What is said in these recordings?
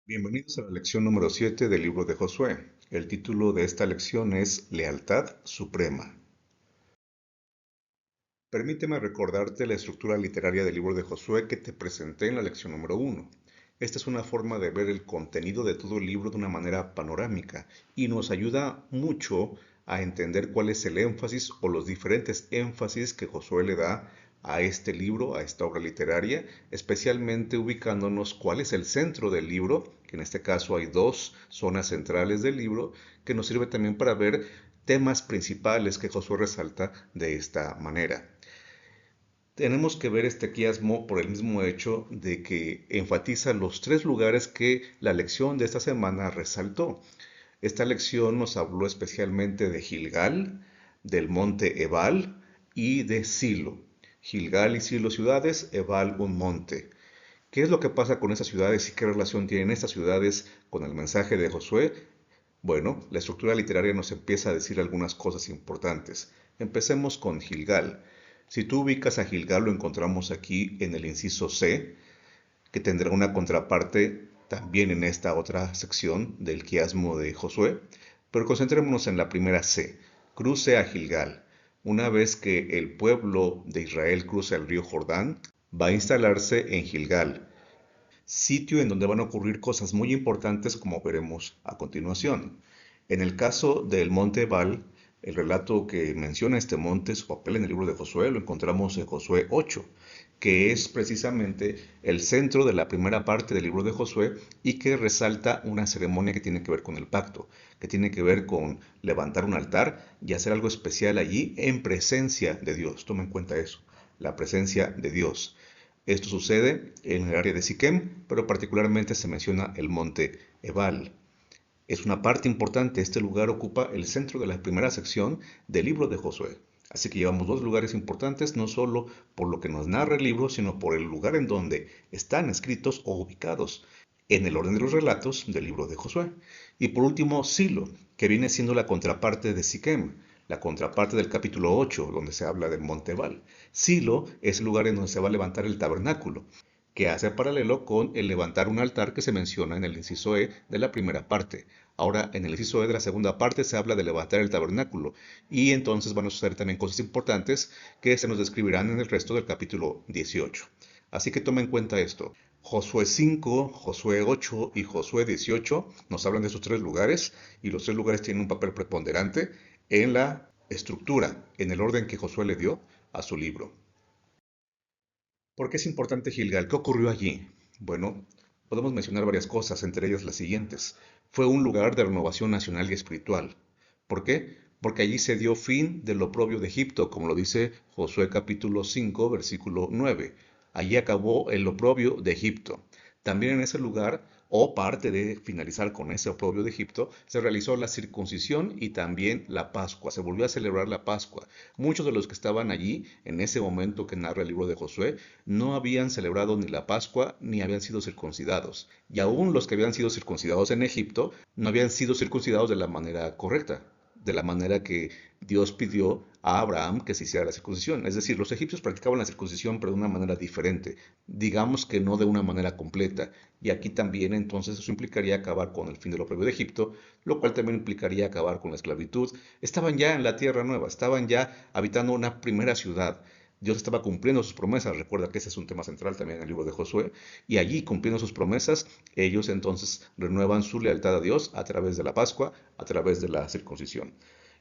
Bienvenidos a la lección número 7 del libro de Josué. El título de esta lección es Lealtad Suprema. Permíteme recordarte la estructura literaria del libro de Josué que te presenté en la lección número 1. Esta es una forma de ver el contenido de todo el libro de una manera panorámica y nos ayuda mucho a entender cuál es el énfasis o los diferentes énfasis que Josué le da a este libro, a esta obra literaria, especialmente ubicándonos cuál es el centro del libro, que en este caso hay dos zonas centrales del libro, que nos sirve también para ver temas principales que Josué resalta de esta manera. Tenemos que ver este quiasmo por el mismo hecho de que enfatiza los tres lugares que la lección de esta semana resaltó. Esta lección nos habló especialmente de Gilgal, del monte Ebal y de Silo. Gilgal y Silo ciudades, Ebal un monte. ¿Qué es lo que pasa con estas ciudades y qué relación tienen estas ciudades con el mensaje de Josué? Bueno, la estructura literaria nos empieza a decir algunas cosas importantes. Empecemos con Gilgal. Si tú ubicas a Gilgal, lo encontramos aquí en el inciso C, que tendrá una contraparte también en esta otra sección del quiasmo de Josué, pero concentrémonos en la primera C, cruce a Gilgal. Una vez que el pueblo de Israel cruza el río Jordán, va a instalarse en Gilgal, sitio en donde van a ocurrir cosas muy importantes como veremos a continuación. En el caso del monte Ebal, el relato que menciona este monte, su papel en el libro de Josué, lo encontramos en Josué 8, que es precisamente el centro de la primera parte del libro de Josué y que resalta una ceremonia que tiene que ver con el pacto, que tiene que ver con levantar un altar y hacer algo especial allí en presencia de Dios. Toma en cuenta eso, la presencia de Dios. Esto sucede en el área de Siquem, pero particularmente se menciona el monte Ebal. Es una parte importante, este lugar ocupa el centro de la primera sección del libro de Josué. Así que llevamos dos lugares importantes, no solo por lo que nos narra el libro, sino por el lugar en donde están escritos o ubicados en el orden de los relatos del libro de Josué. Y por último, Silo, que viene siendo la contraparte de Siquem, la contraparte del capítulo 8, donde se habla del monte Ebal. Silo es el lugar en donde se va a levantar el tabernáculo, que hace paralelo con el levantar un altar que se menciona en el inciso E de la primera parte. Ahora, en el inciso E de la segunda parte se habla de levantar el tabernáculo, y entonces van a suceder también cosas importantes que se nos describirán en el resto del capítulo 18. Así que toma en cuenta esto. Josué 5, Josué 8 y Josué 18 nos hablan de esos tres lugares, y los tres lugares tienen un papel preponderante en la estructura, en el orden que Josué le dio a su libro. ¿Por qué es importante Gilgal? ¿Qué ocurrió allí? Bueno, podemos mencionar varias cosas, entre ellas las siguientes. Fue un lugar de renovación nacional y espiritual. ¿Por qué? Porque allí se dio fin del oprobio de Egipto, como lo dice Josué capítulo 5, versículo 9. Allí acabó el oprobio de Egipto. También en ese lugar, o parte de finalizar con ese oprobio de Egipto, se realizó la circuncisión y también la Pascua. Se volvió a celebrar la Pascua. Muchos de los que estaban allí, en ese momento que narra el libro de Josué, no habían celebrado ni la Pascua ni habían sido circuncidados. Y aún los que habían sido circuncidados en Egipto no habían sido circuncidados de la manera correcta, de la manera que Dios pidió a Abraham que se hiciera la circuncisión. Es decir, los egipcios practicaban la circuncisión pero de una manera diferente, digamos que no de una manera completa. Y aquí también entonces eso implicaría acabar con el fin de lo previo de Egipto, lo cual también implicaría acabar con la esclavitud. Estaban ya en la tierra nueva, estaban ya habitando una primera ciudad. Dios estaba cumpliendo sus promesas, recuerda que ese es un tema central también en el libro de Josué, y allí cumpliendo sus promesas, ellos entonces renuevan su lealtad a Dios a través de la Pascua, a través de la circuncisión.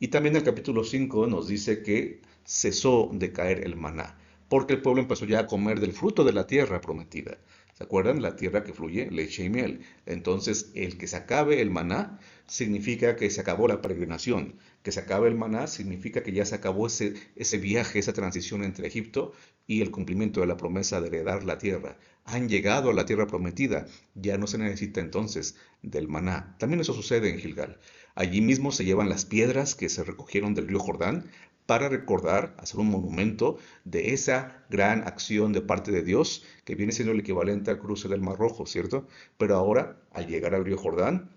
Y también el capítulo 5 nos dice que cesó de caer el maná, porque el pueblo empezó ya a comer del fruto de la tierra prometida. ¿Se acuerdan? La tierra que fluye leche y miel. Entonces, el que se acabe el maná significa que se acabó la peregrinación. Que se acabe el maná significa que ya se acabó ese viaje, esa transición entre Egipto y el cumplimiento de la promesa de heredar la tierra. Han llegado a la tierra prometida. Ya no se necesita entonces del maná. También eso sucede en Gilgal. Allí mismo se llevan las piedras que se recogieron del río Jordán para recordar, hacer un monumento de esa gran acción de parte de Dios, que viene siendo el equivalente al cruce del Mar Rojo, ¿cierto? Pero ahora, al llegar al río Jordán,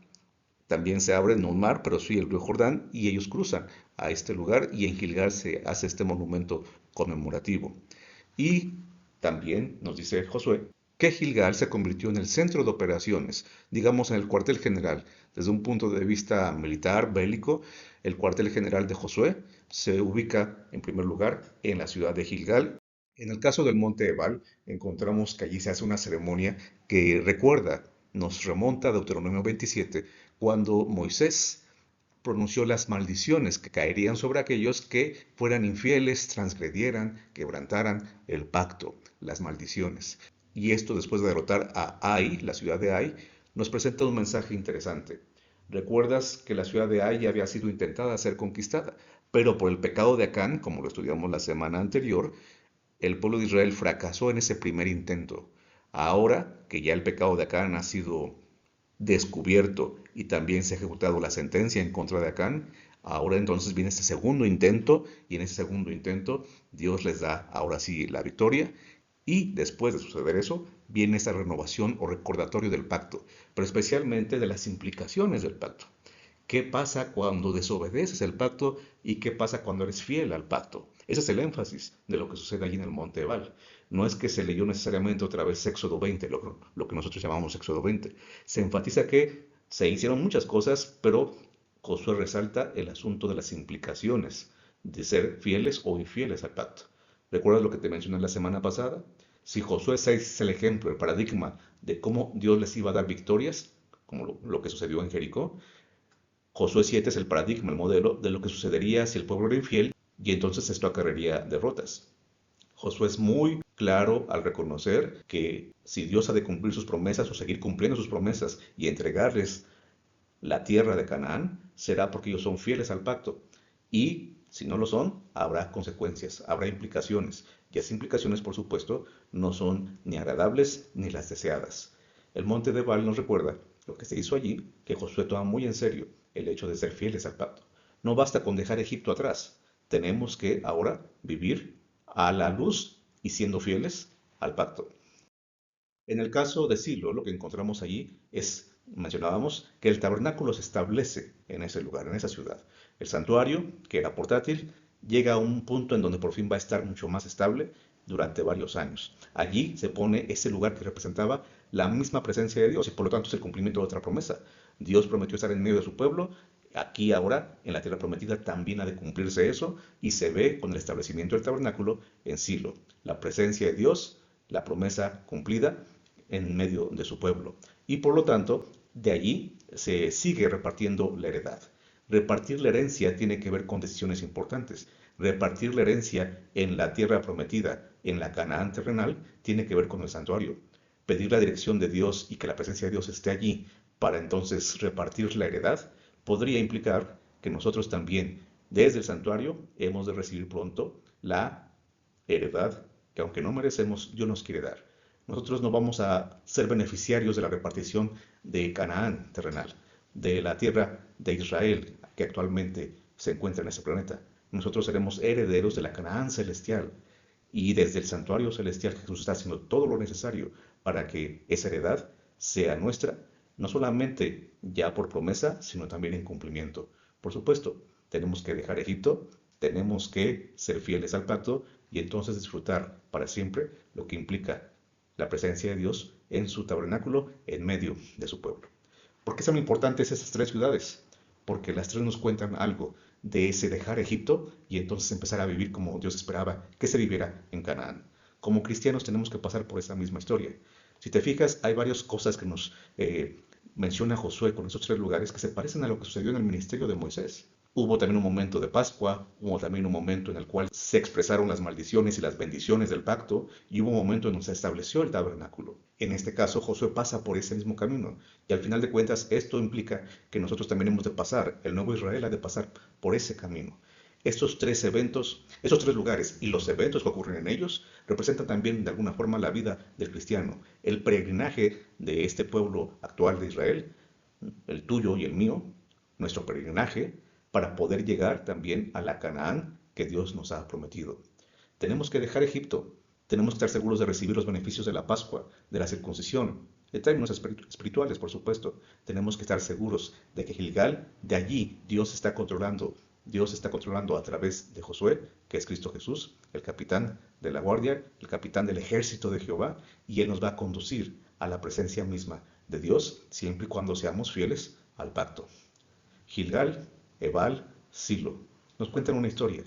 también se abre no un mar, pero sí el río Jordán, y ellos cruzan a este lugar y en Gilgal se hace este monumento conmemorativo. Y también nos dice Josué que Gilgal se convirtió en el centro de operaciones, digamos en el cuartel general. Desde un punto de vista militar, bélico, el cuartel general de Josué se ubica en primer lugar en la ciudad de Gilgal. En el caso del monte Ebal, encontramos que allí se hace una ceremonia que recuerda, nos remonta a Deuteronomio 27, cuando Moisés pronunció las maldiciones que caerían sobre aquellos que fueran infieles, transgredieran, quebrantaran el pacto, las maldiciones. Y esto después de derrotar a Ai, la ciudad de Ai, nos presenta un mensaje interesante. Recuerdas que la ciudad de Ai ya había sido intentada ser conquistada, pero por el pecado de Acán, como lo estudiamos la semana anterior, el pueblo de Israel fracasó en ese primer intento. Ahora que ya el pecado de Acán ha sido descubierto y también se ha ejecutado la sentencia en contra de Acán, ahora entonces viene este segundo intento y en ese segundo intento Dios les da ahora sí la victoria y después de suceder eso viene esta renovación o recordatorio del pacto, pero especialmente de las implicaciones del pacto. ¿Qué pasa cuando desobedeces el pacto y qué pasa cuando eres fiel al pacto? Ese es el énfasis de lo que sucede allí en el Monte Ebal. No es que se leyó necesariamente otra vez Éxodo 20, lo que nosotros llamamos Éxodo 20. Se enfatiza que se hicieron muchas cosas, pero Josué resalta el asunto de las implicaciones de ser fieles o infieles al pacto. ¿Recuerdas lo que te mencioné la semana pasada? Si Josué 6 es el ejemplo, el paradigma de cómo Dios les iba a dar victorias, como lo que sucedió en Jericó, Josué 7 es el paradigma, el modelo de lo que sucedería si el pueblo era infiel y entonces esto acarrearía derrotas. Josué es muy claro al reconocer que si Dios ha de cumplir sus promesas o seguir cumpliendo sus promesas y entregarles la tierra de Canaán, será porque ellos son fieles al pacto. Y si no lo son, habrá consecuencias, habrá implicaciones. Y esas implicaciones, por supuesto, no son ni agradables ni las deseadas. El monte de Baal nos recuerda lo que se hizo allí, que Josué toma muy en serio el hecho de ser fieles al pacto. No basta con dejar Egipto atrás, tenemos que ahora vivir a la luz y siendo fieles al pacto. En el caso de Silo, lo que encontramos allí es, mencionábamos, que el tabernáculo se establece en ese lugar, en esa ciudad. El santuario, que era portátil, llega a un punto en donde por fin va a estar mucho más estable durante varios años. Allí se pone ese lugar que representaba la misma presencia de Dios y por lo tanto es el cumplimiento de otra promesa. Dios prometió estar en medio de su pueblo. Aquí ahora, en la tierra prometida, también ha de cumplirse eso y se ve con el establecimiento del tabernáculo en Silo. La presencia de Dios, la promesa cumplida en medio de su pueblo. Y por lo tanto, de allí se sigue repartiendo la heredad. Repartir la herencia tiene que ver con decisiones importantes. Repartir la herencia en la tierra prometida, en la Canaán terrenal, tiene que ver con el santuario. Pedir la dirección de Dios y que la presencia de Dios esté allí para entonces repartir la heredad podría implicar que nosotros también, desde el santuario, hemos de recibir pronto la heredad que aunque no merecemos, Dios nos quiere dar. Nosotros no vamos a ser beneficiarios de la repartición de Canaán terrenal, de la tierra de Israel que actualmente se encuentra en ese planeta. Nosotros seremos herederos de la Canaán celestial. Y desde el santuario celestial Jesús está haciendo todo lo necesario para que esa heredad sea nuestra, no solamente ya por promesa, sino también en cumplimiento. Por supuesto, tenemos que dejar Egipto, tenemos que ser fieles al pacto y entonces disfrutar para siempre lo que implica la presencia de Dios en su tabernáculo en medio de su pueblo. ¿Por qué son importantes esas tres ciudades? Porque las tres nos cuentan algo de ese dejar Egipto y entonces empezar a vivir como Dios esperaba que se viviera en Canaán. Como cristianos tenemos que pasar por esa misma historia. Si te fijas, hay varias cosas que nos menciona Josué con esos tres lugares que se parecen a lo que sucedió en el ministerio de Moisés. Hubo también un momento de Pascua, hubo también un momento en el cual se expresaron las maldiciones y las bendiciones del pacto, y hubo un momento en donde se estableció el tabernáculo. En este caso, Josué pasa por ese mismo camino, y al final de cuentas esto implica que nosotros también hemos de pasar, el nuevo Israel ha de pasar por ese camino. Estos tres eventos, esos tres lugares y los eventos que ocurren en ellos representan también de alguna forma la vida del cristiano, el peregrinaje de este pueblo actual de Israel, el tuyo y el mío, nuestro peregrinaje para poder llegar también a la Canaán que Dios nos ha prometido. Tenemos que dejar Egipto, tenemos que estar seguros de recibir los beneficios de la Pascua, de la circuncisión, de términos espirituales, por supuesto. Tenemos que estar seguros de que Gilgal, de allí Dios está controlando a través de Josué, que es Cristo Jesús, el capitán de la guardia, el capitán del ejército de Jehová, y Él nos va a conducir a la presencia misma de Dios, siempre y cuando seamos fieles al pacto. Gilgal, Ebal, Silo nos cuentan una historia.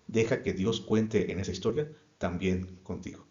Deja que Dios cuente en esa historia también contigo.